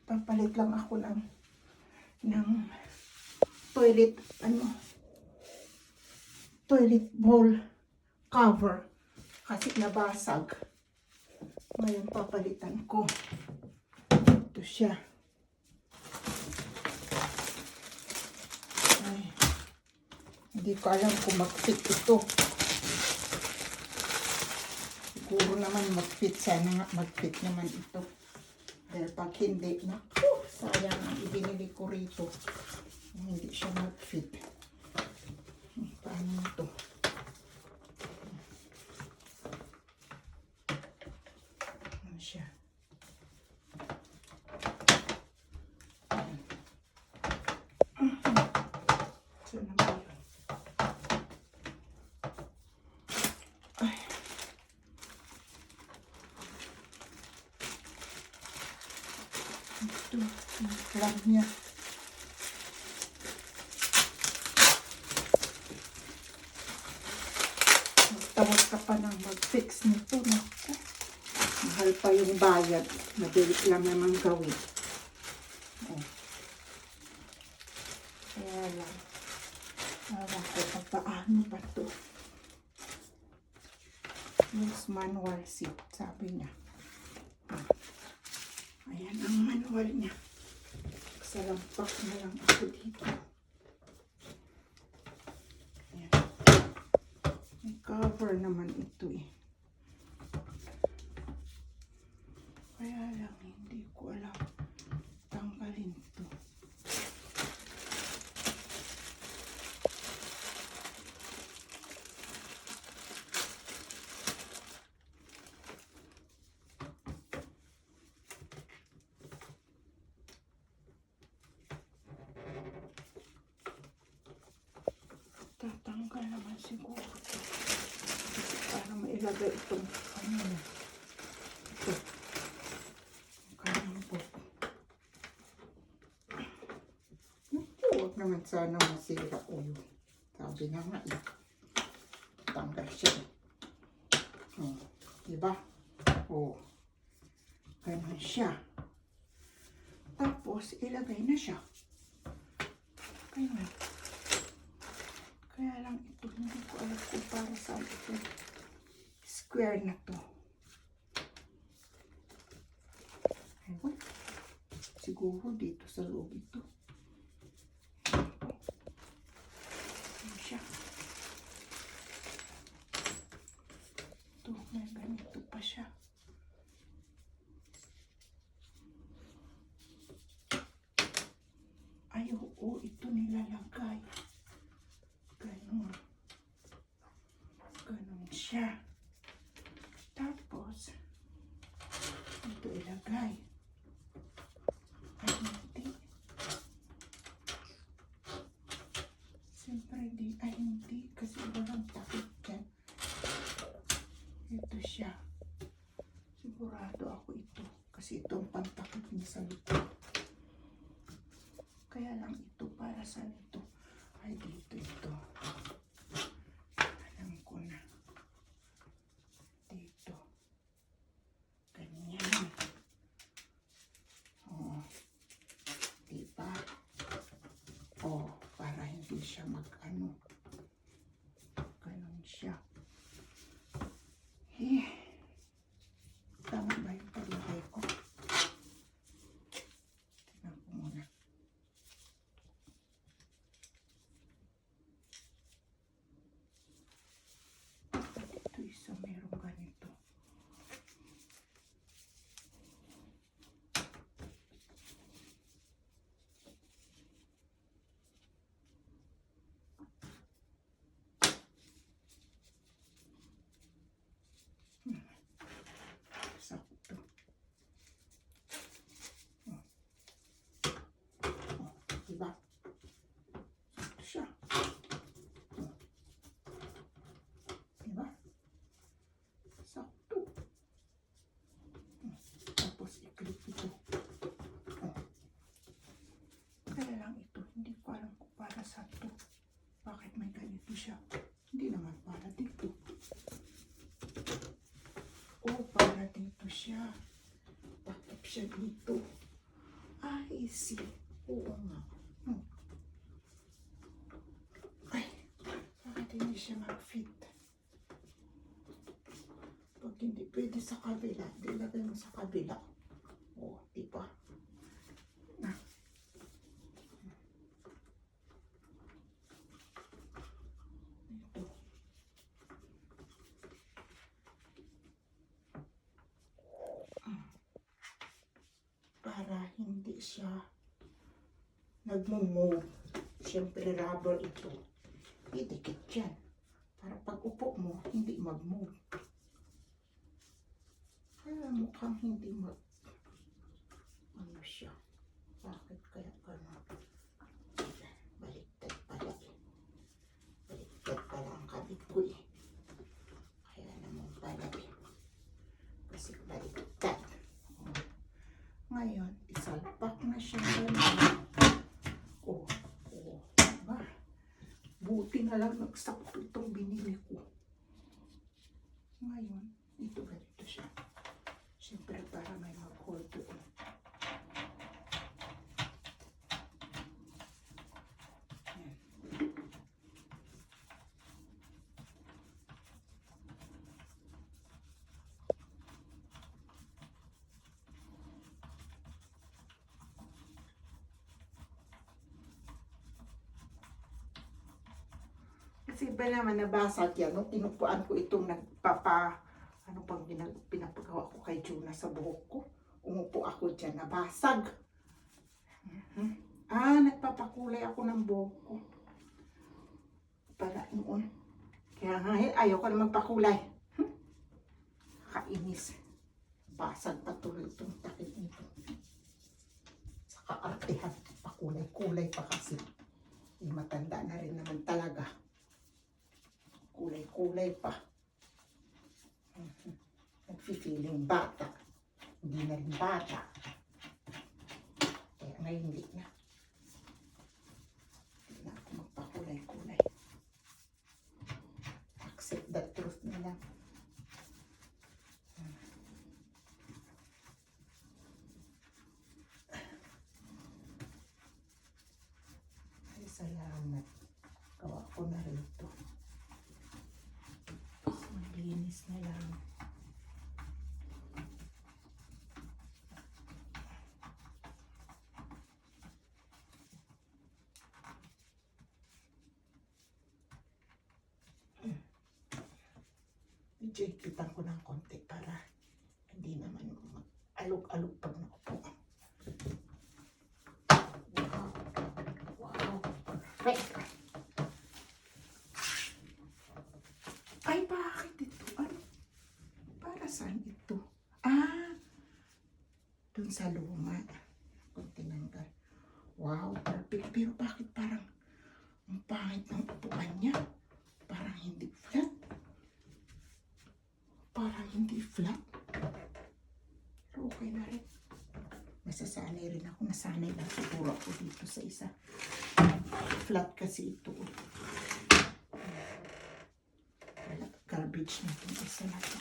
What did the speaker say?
Papalit lang ako ng toilet, toilet bowl cover kasi nabasag. Ngayon papalitan ko. Ito siya. Ay, hindi ko alam kung mag-fit ito. Siguro naman mag-fit. Sana nga mag-fit naman ito. Dahil pag hindi, naku, sayang ang ibinili ko rito. Hindi siya mag-fit. Paano ito? Ano siya? Saan na ba yun? Ay. Ito, yung plug niya. Magtawag ka pa ng mag-fix nito. Naku. Mahal pa yung bayad. Madali lang naman gawin. Oh. Kaya lang. Alam ko kung paano ba ito. Use manual seat, sabi niya. Ayan ang manual niya. Salampak na lang ako dito. Ayan. May cover naman ito eh. Kaya lang hindi ko alam tanggalin ito. Tatanggal naman siguro ito. Para mailagay itong ano na. Ito. Karambot. Huwag naman sana masira ulo. Sabi na nga eh. Tanggal siya. Oh, diba? Oh. Ganun siya. Tapos ilagay na siya. Ganun. Kaya lang ito, hindi ko alam kung para saan ito. Square na to. Ewan. Siguro dito sa loob ito. Ano siya? Ito, may ganito pa siya. Ay, oo, ito nilalagay. Ganun. Ganun siya. Tapos, ito ilagay. Ay, hindi. Siyempre, ay, hindi. Kasi walang takip dyan. Ito siya. Sigurado ako ito. Kasi ito ang pantakip niya sa likod. Kaya lang ito, para saan ito? Ay, dito ito. Alam ko na. Dito. Ganyan. Oh. Diba? Oh, para hindi siya mag-ano. Ganun siya. Eh. Tama ba yung paglagay ko? Tignan ko muna. Ito isa merong ganito. Sakto. Oh. Oh, diba? Sakto siya. Oh. Diba? Sakto. Oh. Tapos i-clip ito. Oh. Kaya lang ito, hindi ko alam kung para sa ito. Bakit may ganito siya? Hindi naman para dito. Oh, para dito siya. Takip siya dito. easy. Oo nga. Ay, bakit hindi siya mag-fit? Pag hindi pwede sa kabila, ilagay mo sa kabila. Oo, diba? Na. Ito. Para hindi siya nagmumove. Siyempre rubber ito. Idikit yan. Para pag upo mo, hindi mag-move. Kaya mukhang hindi ano siya. Bakit kaya gano'n? Baliktad pala eh. Baliktad pala ang kabit ko eh. Kaya naman pala eh. Kasi baliktad. Ngayon, isalpak na siya gano'n. Diba? Buti na lang nagsakto itong binili ko. Ngayon, ito ganito siya. Siyempre para may mag-hold doon. Ayan. Kasi ba naman nabasag yan, nung tinupuan ko itong ano pang pinapagawa ko kay Juna sa buhok ko. Umupo ako dyan, nabasag. Nagpapakulay ako ng buhok ko. Para noon. Kaya nga, ayaw ko na magpakulay. Kainis. Basag patuloy itong takip nito. Sa kaartehan, pakulay-kulay pa kasi. Matanda na rin naman talaga. Kulay-kulay pa. Nagfi-feeling bata. Hindi na rin bata. Kaya ngayon hindi na. Hindi na ako magpakulay-kulay. Accept the truth na lang. Ay, salamat. Gawa ko na rin ito. Maglinis na lang. Medyo ikitan ko ng konti para hindi naman mag-alog-alog pag naupo. Wow. Wow. Perfect. Ay, bakit ito? Ano? Para saan ito? Dun sa luma. Kung tinanggal. Wow, perfect. Pero bakit parang ang pangit ng upuan niya? Parang hindi flat. Parang hindi flat. Pero okay na rin. Masasanay rin ako. Nasanay lang siguro ako dito sa isa. Flat kasi ito. Wala, garbage na itong isa na ito.